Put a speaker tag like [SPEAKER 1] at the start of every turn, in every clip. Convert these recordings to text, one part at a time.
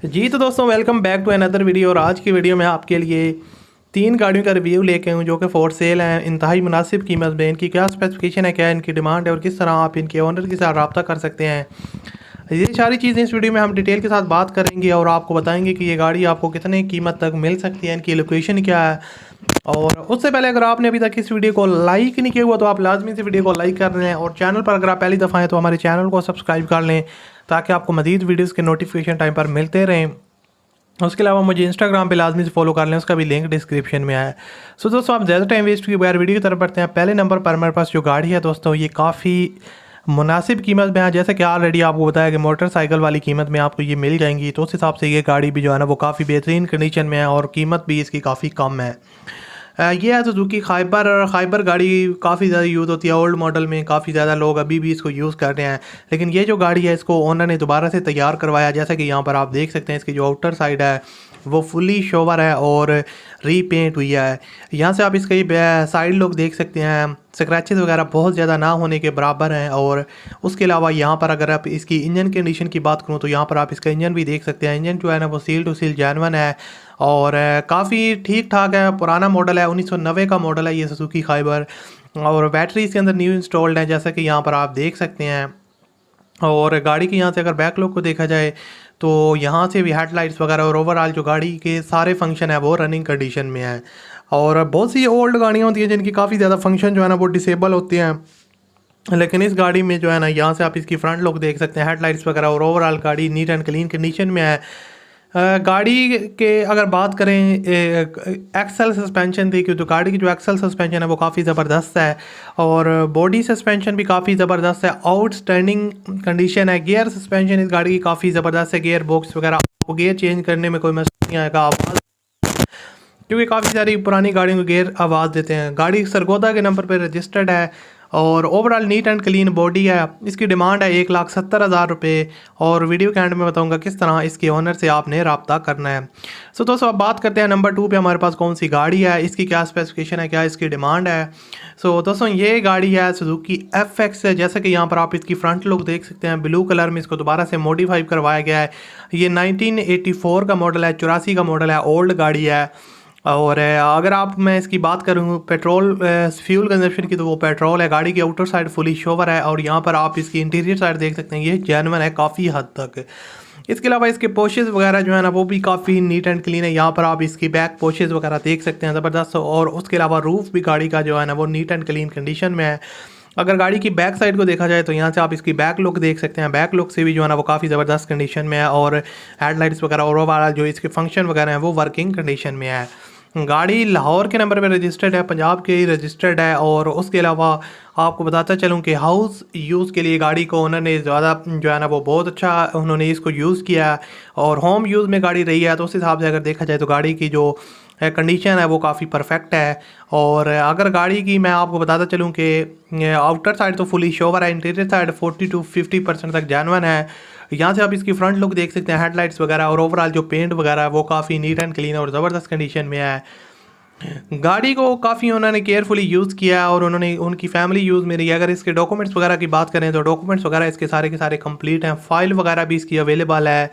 [SPEAKER 1] जी तो दोस्तों welcome back to another video. और आज की वीडियो में आपके लिए 3 गाड़ियों का रिव्यू लेके हूँ जो कि फॉर सेल हैं। इंतहाई मुनासिब कीमत में इनकी क्या स्पेसिफिकेशन है, क्या इनकी डिमांड है और किस तरह आप इनके ओनर के साथ रब्ता कर सकते हैं। ये सारी चीज़ें इस वीडियो में हम डिटेल के साथ बात करेंगे और आपको बताएंगे कि ये गाड़ी आपको कितने कीमत तक मिल सकती है, इनकी लोकेशन क्या है। और उससे पहले अगर आपने अभी तक इस वीडियो को लाइक नहीं किया हुआ तो आप लाजमी से वीडियो को लाइक कर लें और चैनल पर अगर आप पहली दफ़ा हैं तो हमारे चैनल को सब्सक्राइब कर लें ताकि आपको मज़ीद वीडियोज़ के नोटिफिकेशन टाइम पर मिलते रहें। उसके अलावा मुझे इंस्टाग्राम पे लाजमी से फॉलो कर लें, उसका भी लिंक डिस्क्रिप्शन में है। सो दोस्तों आप ज़्यादा टाइम वेस्ट किए बगैर वीडियो की तरफ बढ़ते हैं। पहले नंबर पर हमारे पास जो गाड़ी है दोस्तों ये काफ़ी मुनासिब कीमत में है। जैसे कि ऑलरेडी आपको बताया कि मोटरसाइकिल वाली कीमत में आपको ये मिल जाएंगी, तो उस हिसाब से ये गाड़ी भी जो है ना वो काफ़ी बेहतरीन कंडीशन में है और कीमत भी इसकी काफ़ी कम है। ये है सुजुकी खाइबर गाड़ी काफ़ी ज़्यादा यूज़ होती है ओल्ड मॉडल में, काफ़ी ज़्यादा लोग अभी भी इसको यूज़ कर रहे हैं। लेकिन ये जो गाड़ी है इसको ओनर ने दोबारा से तैयार करवाया। जैसा कि यहाँ पर आप देख सकते हैं इसकी जो आउटर साइड है वो फुली शोवर है और रीपेंट हुई है। यहाँ से आप इसका ये साइड लुक देख सकते हैं, स्क्रैचेस वगैरह बहुत ज़्यादा ना होने के बराबर हैं। और उसके अलावा यहाँ पर अगर आप इसकी इंजन कंडीशन की बात करूँ तो यहाँ पर आप इसका इंजन भी देख सकते हैं। इंजन जो है ना वो सील टू सील जेन्युइन है और काफ़ी ठीक ठाक है। पुराना मॉडल है, 1990 का मॉडल है ये सुजुकी खाइबर। और बैटरी इसके अंदर न्यू इंस्टॉल्ड है जैसा कि यहाँ पर आप देख सकते हैं। और गाड़ी की यहाँ से अगर बैक लुक को देखा जाए तो यहाँ से भी हेडलाइट्स वगैरह और ओवरऑल जो गाड़ी के सारे फंक्शन है वो रनिंग कंडीशन में है। और बहुत सी ओल्ड गाड़ियाँ होती हैं जिनकी काफ़ी ज़्यादा फंक्शन जो है ना वो डिसेबल होते हैं, लेकिन इस गाड़ी में जो है ना यहाँ से आप इसकी फ्रंट लुक देख सकते हैं, हेडलाइट्स वगैरह और ओवरऑल गाड़ी नीट एंड क्लीन कंडीशन में है। गाड़ी के अगर बात करें एक्सल सस्पेंशन थी, क्योंकि तो गाड़ी की जो एक्सल सस्पेंशन है वो काफ़ी ज़बरदस्त है और बॉडी सस्पेंशन भी काफ़ी ज़बरदस्त है, आउटस्टैंडिंग कंडीशन है। गियर सस्पेंशन इस गाड़ी की काफ़ी ज़बरदस्त है, गियर बॉक्स वगैरह आपको गियर चेंज करने में कोई मसला नहीं आएगा आवाज़, क्योंकि काफ़ी सारी पुरानी गाड़ियों को गियर आवाज़ देते हैं। गाड़ी सरगोदा के नंबर पर रजिस्टर्ड है और overall neat and clean body है। इसकी डिमांड है 1,70,000 रुपये और वीडियो के एंड में बताऊंगा किस तरह इसके ओनर से आपने रब्ता करना है। सो दोस्तों अब बात करते हैं नंबर 2 पे हमारे पास कौन सी गाड़ी है, इसकी क्या स्पेसिफिकेशन है, क्या इसकी डिमांड है। सो दोस्तों ये गाड़ी है सुजुकी FX है। जैसे कि यहाँ पर आप इसकी फ्रंट लुक देख सकते हैं, ब्लू कलर में इसको दोबारा से मॉडिफाई करवाया गया है। ये 1984 का मॉडल है, 84 का मॉडल है, ओल्ड गाड़ी है। और अगर आप मैं इसकी बात करूँ पेट्रोल फ्यूल कंजप्शन की तो वो पेट्रोल है। गाड़ी की आउटर साइड फुली शोवर है और यहाँ पर आप इसकी इंटीरियर साइड देख सकते हैं, ये जेन्युइन है काफ़ी हद तक। इसके अलावा इसके पोशेस वगैरह जो है ना वो भी काफ़ी नीट एंड क्लीन है। यहाँ पर आप इसकी बैक पोशेस वगैरह देख सकते हैं, ज़बरदस्त। और उसके अलावा रूफ़ भी गाड़ी का जो है ना वो नीट एंड क्लीन कंडीशन में है। अगर गाड़ी की बैक साइड को देखा जाए तो यहाँ से आप इसकी बैक लुक देख सकते हैं, बैक लुक से भी जो है ना वो काफ़ी ज़बरदस्त कंडीशन में है और हेडलाइट्स वगैरह और ओवरऑल जो इसके फंक्शन वगैरह हैं वो वर्किंग कंडीशन में है। गाड़ी लाहौर के नंबर पे रजिस्टर्ड है, पंजाब के ही रजिस्टर्ड है। और उसके अलावा आपको बताता चलूँ कि हाउस यूज़ के लिए गाड़ी को उन्होंने ज़्यादा जो है ना वो बहुत अच्छा उन्होंने इसको यूज़ किया है और होम यूज़ में गाड़ी रही है। तो उस हिसाब से अगर देखा जाए तो गाड़ी की जो कंडीशन है वो काफ़ी परफेक्ट है। और अगर गाड़ी की मैं आपको बताता चलूँ कि आउटर साइड तो फुली शोवर है, इंटीरियर साइड 40 to 50% तक जेन्युइन है। यहाँ से आप इसकी फ्रंट लुक देख सकते हैं, हेडलाइट्स वगैरह और ओवरऑल जो पेंट वगैरह है वो काफ़ी नीट एंड क्लीन और ज़बरदस्त कंडीशन में है। गाड़ी को काफ़ी उन्होंने केयरफुली यूज़ किया है और उन्होंने उनकी फैमिली यूज़ में रही है। अगर इसके डॉक्यूमेंट्स वगैरह की बात करें तो डॉक्यूमेंट्स वगैरह इसके सारे के सारे कंप्लीट हैं, फाइल वगैरह भी इसकी अवेलेबल है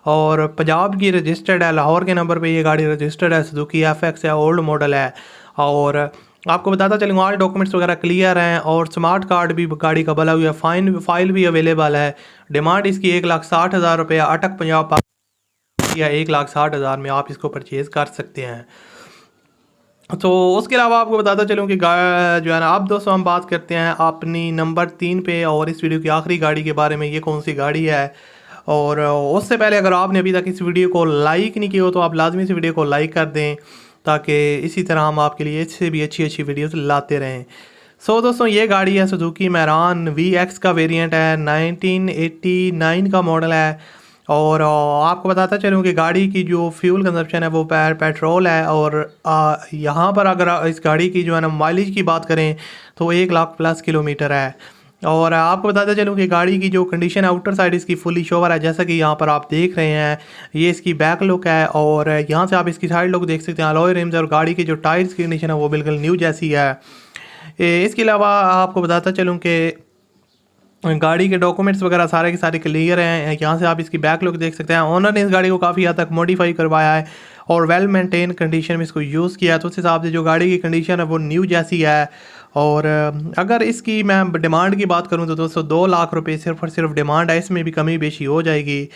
[SPEAKER 1] और पंजाब की रजिस्टर्ड है, लाहौर के नंबर पे ये गाड़ी रजिस्टर्ड है, सुजुकी FX है, ओल्ड मॉडल है। और आपको बताता चलूँगा ऑल डॉक्यूमेंट्स वगैरह क्लियर हैं और स्मार्ट कार्ड भी गाड़ी का बना हुआ है, फाइल भी अवेलेबल है। डिमांड इसकी 1,60,000 रुपये, अटक पंजाब या 1,60,000 में आप इसको परचेज़ कर सकते हैं। तो उसके अलावा आपको बताता चलूँ कि जो है ना अब दोस्तों हम बात करते हैं अपनी नंबर 3 पे और इस वीडियो की आखिरी गाड़ी के बारे में, ये कौन सी गाड़ी है। और उससे पहले अगर आपने अभी तक इस वीडियो को लाइक नहीं किया हो तो आप लाजमी से वीडियो को लाइक कर दें ताकि इसी तरह हम आपके लिए इससे भी अच्छी अच्छी वीडियोस लाते रहें। सो दोस्तों ये गाड़ी है सुजुकी मैरान VX का वेरिएंट है, 1989 का मॉडल है। और आपको बताता चलूँ कि गाड़ी की जो फ्यूल कंजप्शन है वो पेट्रोल है। और यहाँ पर अगर इस गाड़ी की जो है ना माइलेज की बात करें तो 1,00,000+ किलोमीटर है। और आपको बताता चलूँ कि गाड़ी की जो कंडीशन है आउटर साइड इसकी फुली शोवर है, जैसा कि यहाँ पर आप देख रहे हैं। ये इसकी बैक लुक है और यहाँ से आप इसकी साइड लुक देख सकते हैं, अलॉय रिम्स और गाड़ी की जो टायर्स की कंडीशन है वो बिल्कुल न्यू जैसी है। इसके अलावा आपको बताता चलूँ कि गाड़ी के डॉक्यूमेंट्स वगैरह सारे के सारे क्लियर हैं। यहाँ से आप इसकी बैक लुक देख सकते हैं। ओनर ने इस गाड़ी को काफ़ी हद तक मॉडिफाई करवाया है और वेल मेंटेन कंडीशन में इसको यूज़ किया है, तो उस हिसाब से जो गाड़ी की कंडीशन है वो न्यू जैसी है। और अगर इसकी मैं डिमांड की बात करूं तो दोस्तों 2 लाख रुपए सिर्फ और सिर्फ डिमांड है, इसमें भी कमी बेशी हो जाएगी।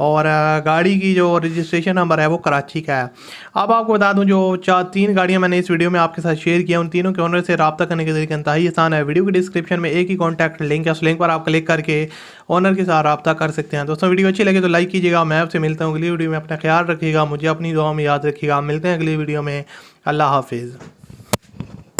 [SPEAKER 1] और गाड़ी की जो रजिस्ट्रेशन नंबर है वो कराची का है। अब आपको बता दूं जो 3 गाड़ियां मैंने इस वीडियो में आपके साथ शेयर किया, उन तीनों के ओनर से रब्ता करने के तरीका इंतहाई आसान है। वीडियो की डिस्क्रिप्शन में एक ही कॉन्टैक्ट लिंक है, उस लिंक पर आप क्लिक करके ओनर के साथ रब्ता कर सकते हैं। दोस्तों वीडियो अच्छी लगे तो लाइक कीजिएगा। मैं आपसे मिलता हूँ अगली वीडियो में। अपना ख्याल रखिएगा, मुझे अपनी दुआ में याद रखिएगा। मिलते हैं अगली वीडियो में। अल्लाह हाफिज़।